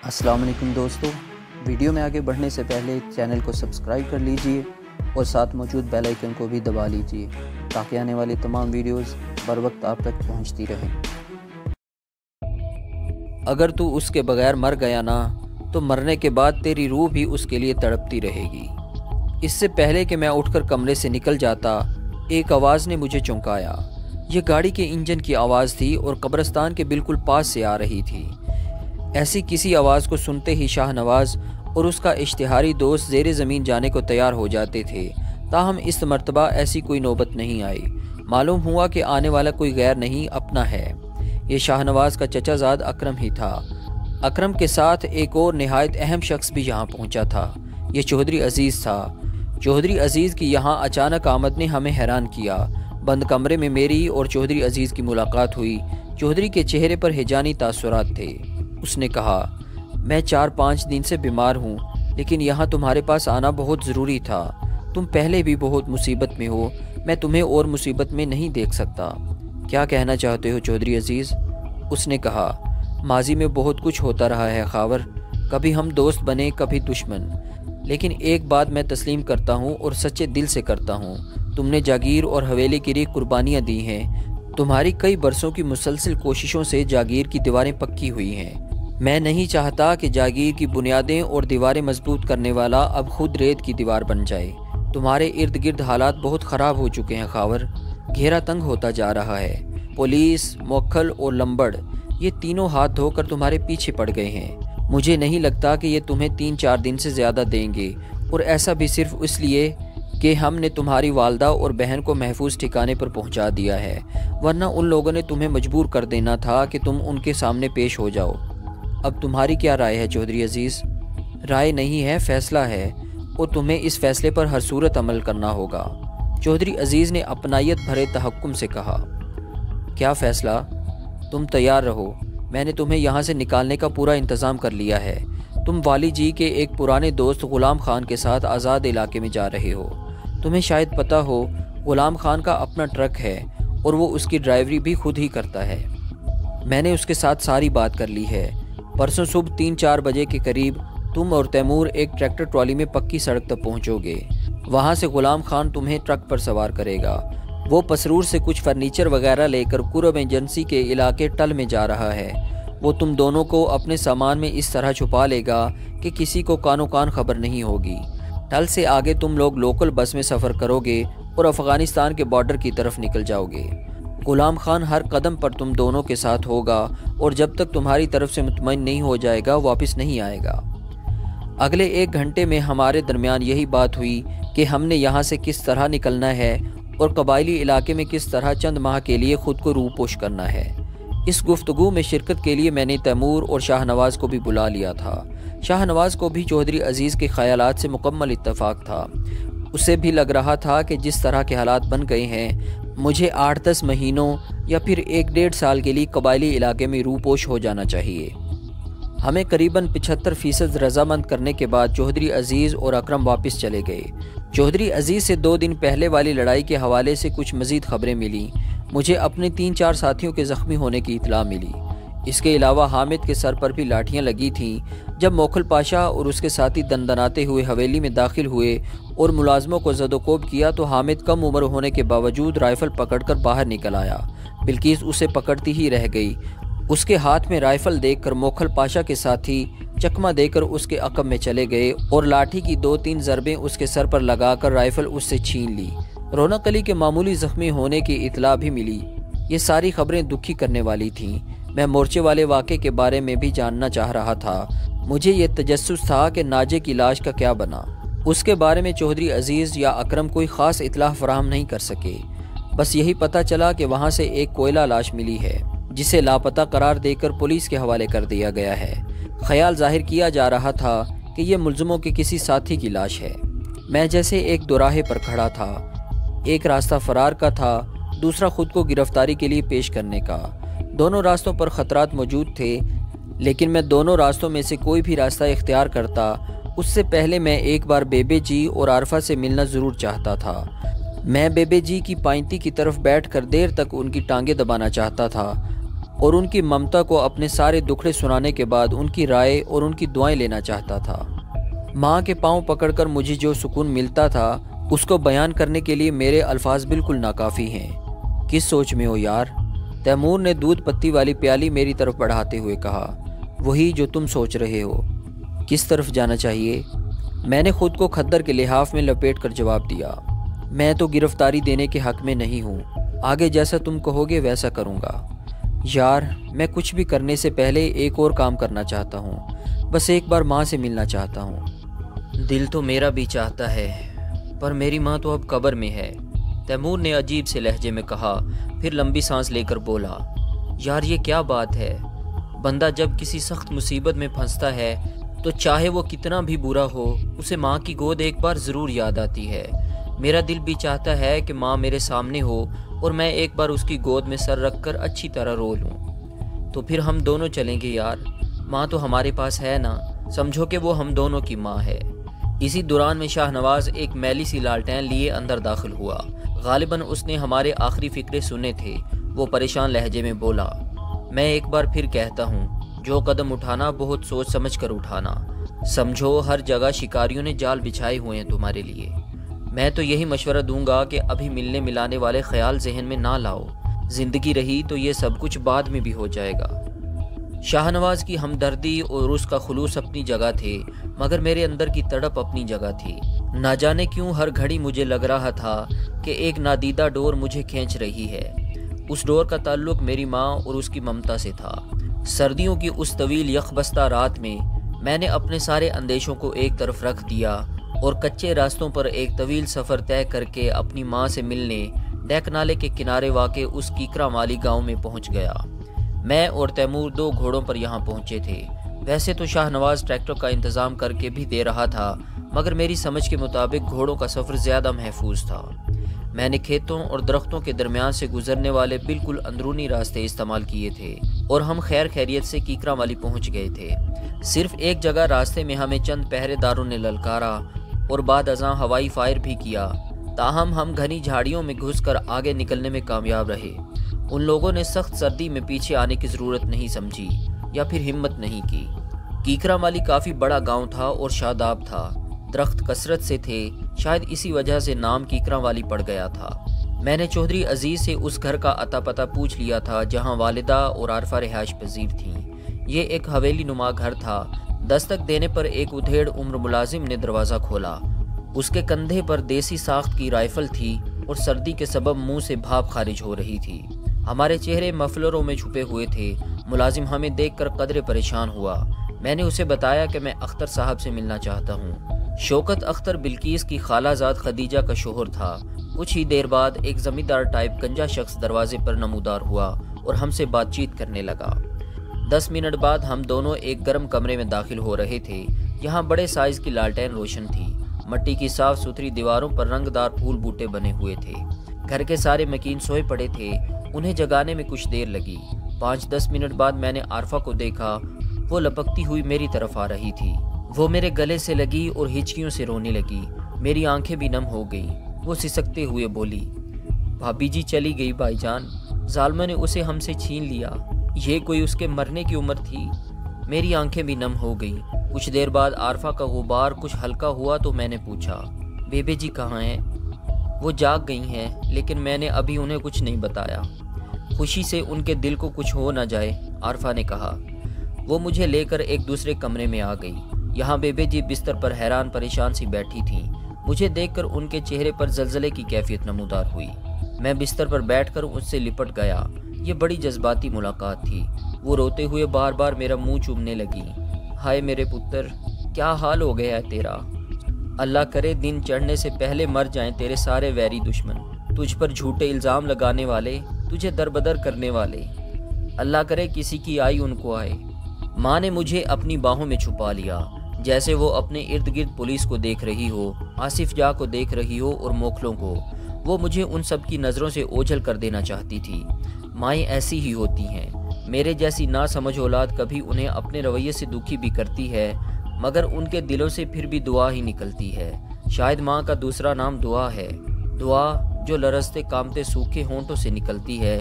अस्सलाम वालेकुम दोस्तों, वीडियो में आगे बढ़ने से पहले चैनल को सब्सक्राइब कर लीजिए और साथ मौजूद बेल आइकन को भी दबा लीजिए ताकि आने वाली तमाम वीडियोस बर वक्त आप तक पहुंचती रहें। अगर तू उसके बगैर मर गया ना तो मरने के बाद तेरी रूह भी उसके लिए तड़पती रहेगी। इससे पहले कि मैं उठकर कमरे से निकल जाता, एक आवाज़ ने मुझे चौंकाया। यह गाड़ी के इंजन की आवाज़ थी और कब्रिस्तान के बिल्कुल पास से आ रही थी। ऐसी किसी आवाज़ को सुनते ही शाहनवाज़ और उसका इश्तिहारी दोस्त ज़ेरे ज़मीन जाने को तैयार हो जाते थे। ताहम इस मर्तबा ऐसी कोई नौबत नहीं आई। मालूम हुआ कि आने वाला कोई गैर नहीं अपना है। ये शाहनवाज़ का चचाजाद अकरम ही था। अकरम के साथ एक और नहायत अहम शख्स भी यहाँ पहुँचा था। ये चौधरी अज़ीज़ था। चौधरी अज़ीज़ की यहाँ अचानक आमद ने हमें हैरान किया। बंद कमरे में मेरी और चौधरी अज़ीज़ की मुलाकात हुई। चौधरी के चेहरे पर हिजानी तासुरात थे। उसने कहा, मैं 4-5 दिन से बीमार हूँ, लेकिन यहाँ तुम्हारे पास आना बहुत ज़रूरी था। तुम पहले भी बहुत मुसीबत में हो, मैं तुम्हें और मुसीबत में नहीं देख सकता। क्या कहना चाहते हो चौधरी अज़ीज़? उसने कहा, माजी में बहुत कुछ होता रहा है खावर, कभी हम दोस्त बने कभी दुश्मन, लेकिन एक बात मैं तस्लीम करता हूँ और सच्चे दिल से करता हूँ, तुमने जागीर और हवेली के लिए कुर्बानियाँ दी हैं। तुम्हारी कई बरसों की मुसलसल कोशिशों से जागीर की दीवारें पक्की हुई हैं। मैं नहीं चाहता कि जागीर की बुनियादें और दीवारें मजबूत करने वाला अब खुद रेत की दीवार बन जाए। तुम्हारे इर्द गिर्द हालात बहुत ख़राब हो चुके हैं खावर, घेरा तंग होता जा रहा है। पुलिस, मोखल और लंबड़ ये तीनों हाथ धोकर तुम्हारे पीछे पड़ गए हैं। मुझे नहीं लगता कि ये तुम्हें 3-4 दिन से ज़्यादा देंगे, और ऐसा भी सिर्फ इसलिए कि हमने तुम्हारी वालदा और बहन को महफूज ठिकाने पर पहुंचा दिया है, वरना उन लोगों ने तुम्हें मजबूर कर देना था कि तुम उनके सामने पेश हो जाओ। अब तुम्हारी क्या राय है चौधरी अज़ीज़? राय नहीं है, फ़ैसला है, और तुम्हें इस फ़ैसले पर हर सूरत अमल करना होगा। चौधरी अज़ीज़ ने अपनायत भरे तहक्कुम से कहा। क्या फ़ैसला? तुम तैयार रहो, मैंने तुम्हें यहाँ से निकालने का पूरा इंतज़ाम कर लिया है। तुम वाली जी के एक पुराने दोस्त ग़ुलाम खान के साथ आज़ाद इलाके में जा रहे हो। तुम्हें शायद पता हो, ग़ुलाम खान का अपना ट्रक है और वो उसकी ड्राइवरी भी खुद ही करता है। मैंने उसके साथ सारी बात कर ली है। परसों सुबह 3-4 बजे के करीब तुम और तैमूर एक ट्रैक्टर ट्रॉली में पक्की सड़क तक पहुंचोगे। वहां से ग़ुलाम खान तुम्हें ट्रक पर सवार करेगा। वो पसरूर से कुछ फर्नीचर वगैरह लेकर कुरब एजेंसी के इलाके टल में जा रहा है। वो तुम दोनों को अपने सामान में इस तरह छुपा लेगा कि किसी को कानो कान खबर नहीं होगी। टल से आगे तुम लोग लोकल बस में सफ़र करोगे और अफ़गानिस्तान के बॉर्डर की तरफ निकल जाओगे। ग़ुलाम खान हर कदम पर तुम दोनों के साथ होगा और जब तक तुम्हारी तरफ से मुतमईन नहीं हो जाएगा वापस नहीं आएगा। अगले 1 घंटे में हमारे दरमियान यही बात हुई कि हमने यहाँ से किस तरह निकलना है और कबायली इलाके में किस तरह चंद माह के लिए ख़ुद को रूपोश करना है। इस गुफ्तगू में शिरकत के लिए मैंने तैमूर और शाहनवाज़ को भी बुला लिया था। शाहनवाज़ को भी चौधरी अज़ीज़ के ख़यालात से मुकम्मल इत्तफ़ाक़ था। उसे भी लग रहा था कि जिस तरह के हालात बन गए हैं, मुझे 8-10 महीनों या फिर 1-1.5 साल के लिए कबायली इलाके में रूपोश हो जाना चाहिए। हमें करीबन 75% रजामंद करने के बाद चौधरी अज़ीज़ और अकरम वापस चले गए। चौधरी अज़ीज़ से 2 दिन पहले वाली लड़ाई के हवाले से कुछ मज़ीद खबरें मिली। मुझे अपने 3-4 साथियों के ज़ख्मी होने की इत्तला मिली। इसके अलावा हामिद के सर पर भी लाठियां लगी थीं। जब मोखल पाशा और उसके साथी दंदनाते हुए हवेली में दाखिल हुए और मुलाजमों को ज़दोकोब किया तो हामिद कम उम्र होने के बावजूद राइफ़ल पकड़कर बाहर निकल आया। बिल्किस उसे पकड़ती ही रह गई। उसके हाथ में राइफ़ल देखकर मोखल पाशा के साथी चकमा देकर उसके अक़ब में चले गए और लाठी की 2-3 ज़रबें उसके सर पर लगाकर राइफ़ल उससे छीन ली। रौनक अली के मामूली ज़ख्मी होने की इत्तला भी मिली। ये सारी खबरें दुखी करने वाली थीं। मैं मोर्चे वाले वाक़े के बारे में भी जानना चाह रहा था। मुझे ये तजस्सुस था कि नाजे की लाश का क्या बना। उसके बारे में चौधरी अज़ीज़ या अकरम कोई ख़ास इत्तला फराहम नहीं कर सके। बस यही पता चला कि वहाँ से एक कोयला लाश मिली है, जिसे लापता करार देकर पुलिस के हवाले कर दिया गया है। ख्याल जाहिर किया जा रहा था कि यह मुलज़मों के किसी साथी की लाश है। मैं जैसे एक दोराहे पर खड़ा था। एक रास्ता फ़रार का था, दूसरा ख़ुद को गिरफ्तारी के लिए पेश करने का। दोनों रास्तों पर ख़तरात मौजूद थे, लेकिन मैं दोनों रास्तों में से कोई भी रास्ता इख्तियार करता उससे पहले मैं एक बार बेबे जी और आरफा से मिलना ज़रूर चाहता था। मैं बेबे जी की पाइंती की तरफ बैठकर देर तक उनकी टांगें दबाना चाहता था और उनकी ममता को अपने सारे दुखड़े सुनाने के बाद उनकी राय और उनकी दुआएं लेना चाहता था। माँ के पांव पकड़कर मुझे जो सुकून मिलता था उसको बयान करने के लिए मेरे अल्फाज बिल्कुल नाकाफ़ी हैं। किस सोच में हो यार? तैमूर ने दूध पत्ती वाली प्याली मेरी तरफ बढ़ाते हुए कहा। वही जो तुम सोच रहे हो। किस तरफ जाना चाहिए? मैंने खुद को खद्दर के लिहाफ में लपेट कर जवाब दिया। मैं तो गिरफ्तारी देने के हक में नहीं हूँ। आगे जैसा तुम कहोगे वैसा करूँगा। यार, मैं कुछ भी करने से पहले एक और काम करना चाहता हूँ। बस एक बार माँ से मिलना चाहता हूँ। दिल तो मेरा भी चाहता है, पर मेरी माँ तो अब कब्र में है, तैमूर ने अजीब से लहजे में कहा। फिर लंबी सांस लेकर बोला, यार ये क्या बात है? बंदा जब किसी सख्त मुसीबत में फंसता है तो चाहे वो कितना भी बुरा हो, उसे माँ की गोद एक बार ज़रूर याद आती है। मेरा दिल भी चाहता है कि माँ मेरे सामने हो और मैं एक बार उसकी गोद में सर रखकर अच्छी तरह रो लूँ। तो फिर हम दोनों चलेंगे यार। माँ तो हमारे पास है ना, समझो कि वो हम दोनों की माँ है। इसी दौरान में शाहनवाज एक मैली सी लालटेन लिए अंदर दाखिल हुआ। गालिबन उसने हमारे आखिरी फिक्रे सुने थे। वो परेशान लहजे में बोला, मैं एक बार फिर कहता हूँ, जो कदम उठाना बहुत सोच समझ कर उठाना। समझो हर जगह शिकारियों ने जाल बिछाए हुए हैं तुम्हारे लिए। मैं तो यही मशवरा दूंगा कि अभी मिलने मिलाने वाले ख्याल जहन में ना लाओ। जिंदगी रही तो ये सब कुछ बाद में भी हो जाएगा। शाहनवाज की हमदर्दी और उसका खुलूस अपनी जगह थे, मगर मेरे अंदर की तड़प अपनी जगह थी। ना जाने क्यों हर घड़ी मुझे लग रहा था कि एक नादीदा डोर मुझे खींच रही है। उस डोर का ताल्लुक मेरी माँ और उसकी ममता से था। सर्दियों की उस तवील यखबस्ता रात में मैंने अपने सारे अंदेशों को एक तरफ रख दिया और कच्चे रास्तों पर एक तवील सफ़र तय करके अपनी माँ से मिलने डेक नाले के किनारे वाक़े उस कीकरा माली गाँव में पहुँच गया। मैं और तैमूर 2 घोड़ों पर यहाँ पहुँचे थे। वैसे तो शाहनवाज ट्रैक्टर का इंतज़ाम करके भी दे रहा था, मगर मेरी समझ के मुताबिक घोड़ों का सफ़र ज़्यादा महफूज था। मैंने खेतों और दरख्तों के दरमियान से गुजरने वाले बिल्कुल अंदरूनी रास्ते इस्तेमाल किए थे और हम खैर खैरियत से कीकरा माली पहुँच गए थे। सिर्फ एक जगह रास्ते में हमें चंद पहरेदारों ने ललकारा और बाद अज़ां हवाई फायर भी किया, ताहम हम घनी झाड़ियों में घुसकर आगे निकलने में कामयाब रहे। उन लोगों ने सख्त सर्दी में पीछे आने की ज़रूरत नहीं समझी या फिर हिम्मत नहीं की। कीकरा माली काफ़ी बड़ा गांव था और शादाब था। दरख्त कसरत से थे, शायद इसी वजह से नाम कीकरा वाली पड़ गया था। मैंने चौधरी अजीज़ से उस घर का अता पता पूछ लिया था जहां वालिदा और आरफा रिहाइश पजीर थीं। ये एक हवेली नुमा घर था। दस्तक देने पर एक उधेड़ उम्र मुलाजिम ने दरवाज़ा खोला। उसके कंधे पर देसी साख्त की राइफल थी और सर्दी के सबब मुंह से भाप खारिज हो रही थी। हमारे चेहरे मफलरों में छुपे हुए थे। मुलाजिम हमें देखकर कदरे परेशान हुआ। मैंने उसे बताया कि मैं अख्तर साहब से मिलना चाहता हूँ। शौकत अख्तर बिल्किस की खालाजाद खदीजा का शोहर था। कुछ ही देर बाद एक जमींदार टाइप गंजा शख्स दरवाजे पर नमूदार हुआ और हमसे बातचीत करने लगा। 10 मिनट बाद हम दोनों एक गर्म कमरे में दाखिल हो रहे थे। यहाँ बड़े साइज की लालटेन रोशन थी। मट्टी की साफ सुथरी दीवारों पर रंगदार फूल बूटे बने हुए थे। घर के सारे मकीन सोए पड़े थे। उन्हें जगाने में कुछ देर लगी। 5-10 मिनट बाद मैंने आरफा को देखा। वो लपकती हुई मेरी तरफ आ रही थी। वो मेरे गले से लगी और हिचकियों से रोने लगी। मेरी आंखें भी नम हो गई। वो सिसकते हुए बोली, भाभी जी चली गई भाईजान, जालिमों ने उसे हमसे छीन लिया। ये कोई उसके मरने की उम्र थी। मेरी आंखें भी नम हो गई। कुछ देर बाद आरफा का गुबार कुछ हल्का हुआ तो मैंने पूछा, बेबे जी कहाँ हैं? वो जाग गई हैं, लेकिन मैंने अभी उन्हें कुछ नहीं बताया। खुशी से उनके दिल को कुछ हो न जाए, आरफा ने कहा। वो मुझे लेकर एक दूसरे कमरे में आ गई। यहाँ बेबे जी बिस्तर पर हैरान परेशान सी बैठी थीं। मुझे देखकर उनके चेहरे पर जलजले की कैफियत नमूदार हुई। मैं बिस्तर पर बैठकर उससे लिपट गया। ये बड़ी जज्बाती मुलाकात थी। वो रोते हुए बार बार मेरा मुंह चूमने लगी। हाय मेरे पुत्र, क्या हाल हो गया है तेरा। अल्लाह करे दिन चढ़ने से पहले मर जाएं तेरे सारे वैरी दुश्मन, तुझ पर झूठे इल्ज़ाम लगाने वाले, तुझे दरबदर करने वाले। अल्लाह करे किसी की आई उनको आए। माँ ने मुझे अपनी बाहों में छुपा लिया, जैसे वो अपने इर्द गिर्द पुलिस को देख रही हो, आसिफ जा को देख रही हो और मोखलों को। वो मुझे उन सब की नज़रों से ओझल कर देना चाहती थी। माएँ ऐसी ही होती हैं। मेरे जैसी ना समझ औलाद कभी उन्हें अपने रवैये से दुखी भी करती है, मगर उनके दिलों से फिर भी दुआ ही निकलती है। शायद माँ का दूसरा नाम दुआ है। दुआ जो लरजते कामते सूखे होंठों से निकलती है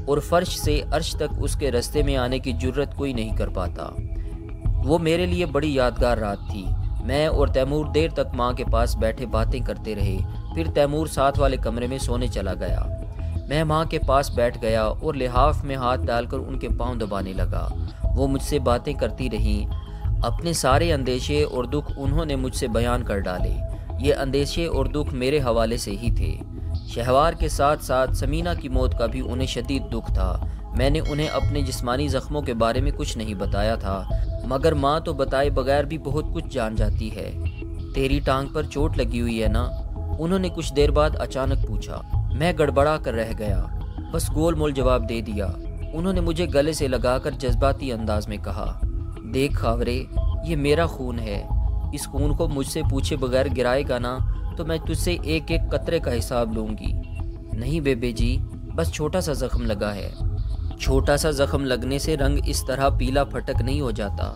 اور فرش سے عرش تک اس کے راستے میں آنے کی جرت کوئی نہیں کر پاتا۔ وہ میرے لیے بڑی یادگار رات تھی۔ میں اور تیمور دیر تک ماں کے پاس بیٹھے باتیں کرتے رہے، پھر تیمور ساتھ والے کمرے میں سونے چلا گیا۔ میں ماں کے پاس بیٹھ گیا اور لحاف میں ہاتھ ڈال کر ان کے پاؤں دبانے لگا۔ وہ مجھ سے باتیں کرتی رہیں، اپنے سارے اندیشے اور دکھ انہوں نے مجھ سے بیان کر ڈالے۔ یہ اندیشے اور دکھ میرے حوالے سے ہی تھے۔ شہوار کے ساتھ ساتھ سمینہ کی موت کا بھی انہیں شدید دکھ تھا۔ میں نے انہیں اپنے جسمانی زخموں کے بارے میں کچھ نہیں بتایا تھا، مگر ماں تو بتائے بغیر بھی بہت کچھ جان جاتی ہے۔ تیری ٹانگ پر چوٹ لگی ہوئی ہے نا؟ انہوں نے کچھ دیر بعد اچانک پوچھا۔ میں گڑبڑا کر رہ گیا، بس گول مول جواب دے دیا۔ انہوں نے مجھے گلے سے لگا کر جذباتی انداز میں کہا، دیکھ خاورے، یہ میرا خون ہے، اس خون کو مجھ سے پوچھے بغیر گرائے گا نا تو میں تجھ سے ایک ایک قطرے کا حساب لوں گی۔ نہیں بیبے جی، بس چھوٹا سا زخم لگا ہے۔ چھوٹا سا زخم لگنے سے رنگ اس طرح پیلا پھٹک نہیں ہو جاتا۔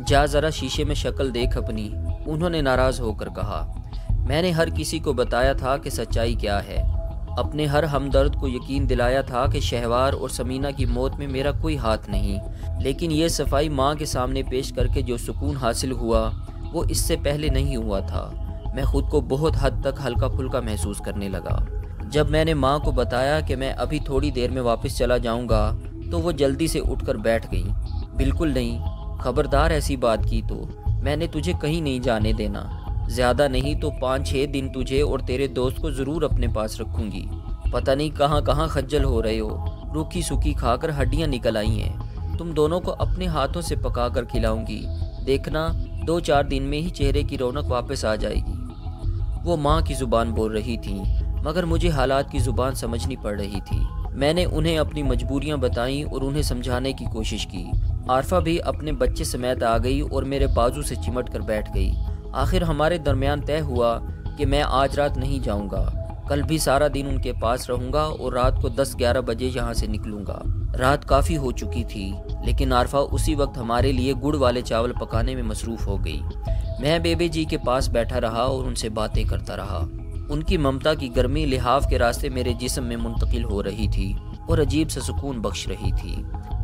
جا ذرا شیشے میں شکل دیکھ اپنی، انہوں نے ناراض ہو کر کہا۔ میں نے ہر کسی کو بتایا تھا کہ سچائی کیا ہے، اپنے ہر ہمدرد کو یقین دلایا تھا کہ شہوار اور سمینہ کی موت میں میرا کوئی ہاتھ نہیں، لیکن یہ صفائی ماں کے سامنے پیش کر کے جو سکون حاصل ہوا وہ اس سے پہلے نہیں ہوا تھا۔ میں خود کو بہت حد تک ہلکا پھلکا محسوس کرنے لگا۔ جب میں نے ماں کو بتایا کہ میں ابھی تھوڑی دیر میں واپس چلا جاؤں گا تو وہ جلدی سے اٹھ کر بیٹھ گئیں۔ بالکل نہیں، خبردار ایسی بات کی تو میں نے تجھے کہیں نہیں جانے دینا، زیادہ نہیں تو 5-6 دن تجھے اور تیرے دوست کو ضرور اپنے پاس رکھوں گی۔ پتہ نہیں کہاں کہاں خجل ہو رہے ہو، روکھی سوکھی کھا کر ہڈیاں نکل آئی ہیں۔ تم دونوں کو اپنے ہاتھوں سے پکا کر کھلاؤں گی، دیکھنا 2-4 دن میں ہی چہرے کی رونق واپس آ جائے گی۔ وہ ماں کی زبان بول رہی تھیں، مگر مجھے حالات کی زبان سمجھنی پڑ رہی تھی۔ میں نے انہیں اپنی مجبوریاں بتائیں اور انہیں سمجھانے کی کوشش کی۔ عارفہ بھی اپنے بچے سمیت آ گئی اور میرے بازو سے چمٹ کر بیٹھ گئی۔ آخر ہمارے درمیان طے ہوا کہ میں آج رات نہیں جاؤں گا، کل بھی سارا دن ان کے پاس رہوں گا اور رات کو 10-11 بجے یہاں سے نکلوں گا۔ رات کافی ہو چکی تھی، لیکن عارفہ اسی وقت ہمارے لیے گڑ والے چاول پکانے میں مصروف ہو گئی۔ میں بیبے جی کے پاس بیٹھا رہا اور ان سے باتیں کرتا رہا۔ ان کی ممتا کی گرمی لحاف کے راستے میرے جسم میں منتقل ہو رہی تھی اور عجیب سا سکون بخش رہی تھی۔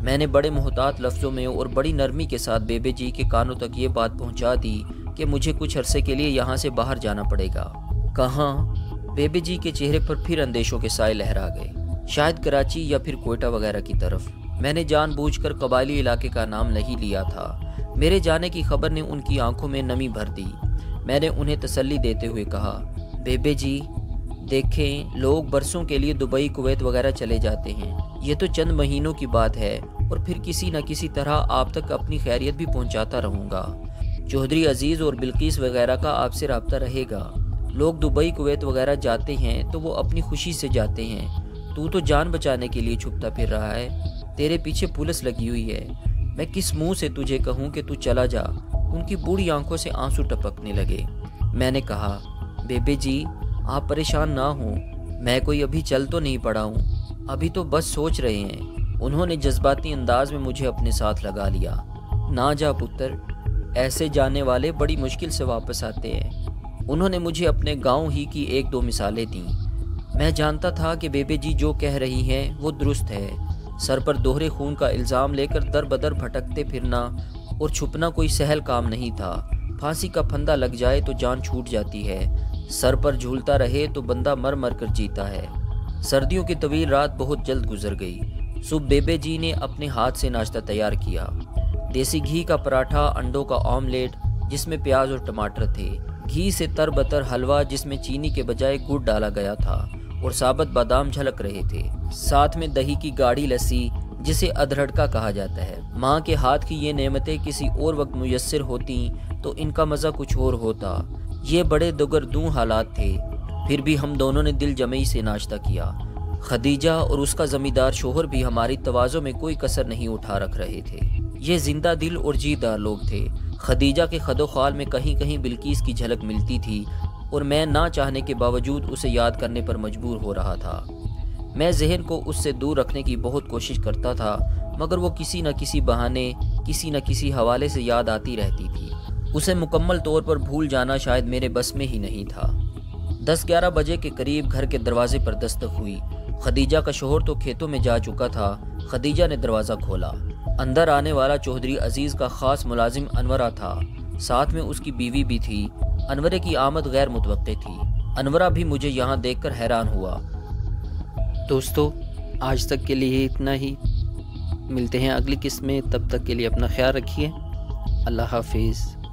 میں نے بڑے محتاط لفظوں میں اور بڑی نرمی کے ساتھ بیبے جی کے کانوں تک یہ بات پہنچا دی کہ مجھے کچھ عرصے کے لیے یہاں سے باہر جانا پڑے گا۔ کہاں؟ بیبے جی کے چہرے پر پھر اندیشوں کے سائے لہرا گئے۔ شاید کراچی یا پھر کوئٹہ وغیرہ کی طرف۔ میں نے جان بوجھ کر قبائلی علاقے کا نام نہیں لیا تھا۔ میرے جانے کی خبر نے ان کی آنکھوں میں نمی بھر دی۔ میں نے انہیں تسلی دیتے ہوئے کہا، بیبے جی دیکھیں، لوگ برسوں کے لیے دبئی کویت وغیرہ چلے جاتے ہیں، یہ تو چند مہینوں کی بات ہے اور پھر کسی نہ کسی طرح آپ تک اپنی خیریت بھی پہنچاتا رہوں گا۔ چودھری عزیز اور بلقیس وغیرہ کا آپ سے رابطہ رہے گا۔ لوگ دبئی کویت وغیرہ جاتے ہیں تو وہ اپنی خوشی سے جاتے ہیں، تو جان بچانے کے لیے چھپتا پھر رہا ہے، تیرے پیچھے پولیس لگی ہوئی ہے۔ میں کس منہ سے تجھے کہوں کہ تو چلا جا؟ ان کی بوڑھی آنکھوں سے آنسو ٹپکنے لگے۔ میں نے کہا، بیبے جی آپ پریشان نہ ہوں، میں کوئی ابھی چل تو نہیں پڑا ہوں، ابھی تو بس سوچ رہے ہیں۔ انہوں نے جذباتی انداز میں مجھے اپنے ساتھ لگا لیا۔ نہ جا پتر، ایسے جانے والے بڑی مشکل سے واپس آتے ہیں۔ انہوں نے مجھے اپنے گاؤں ہی کی 1-2 مثالیں دیں۔ میں جانتا تھا کہ بیبے جی جو کہہ رہی ہیں وہ درست ہے۔ سر پر دوہرے خون کا الزام لے کر در بدر بھٹکتے پھرنا اور چھپنا کوئی سہل کام نہیں تھا۔ پھانسی کا پھندا لگ جائے تو جان چھوٹ جاتی ہے، سر پر جھولتا رہے تو بندہ مر مر کر جیتا ہے۔ سردیوں کی طویل رات بہت جلد گزر گئی۔ صبح بیبے جی نے اپنے ہاتھ سے ناشتہ تیار کیا۔ دیسی گھی کا پراٹھا، انڈوں کا آملیٹ جس میں پیاز اور ٹماٹر تھے، گھی سے تر بتر حلوہ جس میں چینی کے بجائے گڑ ڈالا گیا تھا اور ثابت بادام جھلک رہے تھے، ساتھ میں دہی کی گاڑھی لسی جسے ادرہڑکا کہا جاتا ہے۔ ماں کے ہاتھ کی یہ نعمتیں کسی اور وقت میسر ہوتیں تو ان کا مزہ کچھ اور ہوتا۔ یہ بڑے دگردوں حالات تھے، پھر بھی ہم دونوں نے دل جمعی سے ناشتہ کیا۔ خدیجہ اور اس کا زمیندار شوہر بھی ہماری تواضع میں کوئی کسر نہیں اٹھا رکھ رہے تھے۔ یہ زندہ دل اور جی دار لوگ تھے۔ خدیجہ کے خد و خال میں کہیں کہیں بلقیس کی جھلک ملتی تھی اور میں نہ چاہنے کے باوجود اسے یاد کرنے پر مجبور ہو رہا تھا۔ میں ذہن کو اس سے دور رکھنے کی بہت کوشش کرتا تھا، مگر وہ کسی نہ کسی بہانے، کسی نہ کسی حوالے سے یاد آتی رہتی تھی۔ اسے مکمل طور پر بھول جانا شاید میرے بس میں ہی نہیں تھا۔ 10-11 بجے کے قریب گھر کے دروازے پر دستک ہوئی۔ خدیجہ کا شوہر تو کھیتوں میں جا چکا تھا۔ خدیجہ نے دروازہ کھولا۔ اندر آنے والا چودھری عزیز کا خاص ملازم انورہ تھا، ساتھ میں اس کی بیوی بھی تھی۔ انورہ کی آمد غیر متوقع تھی۔ انورہ بھی مجھے یہاں دیکھ کر حیران ہوا۔ دوستو، آج تک کے لیے اتنا ہی، ملتے ہیں اگلی قسط میں، تب تک کے لیے اپنا خیال رکھیے۔ اللہ حافظ۔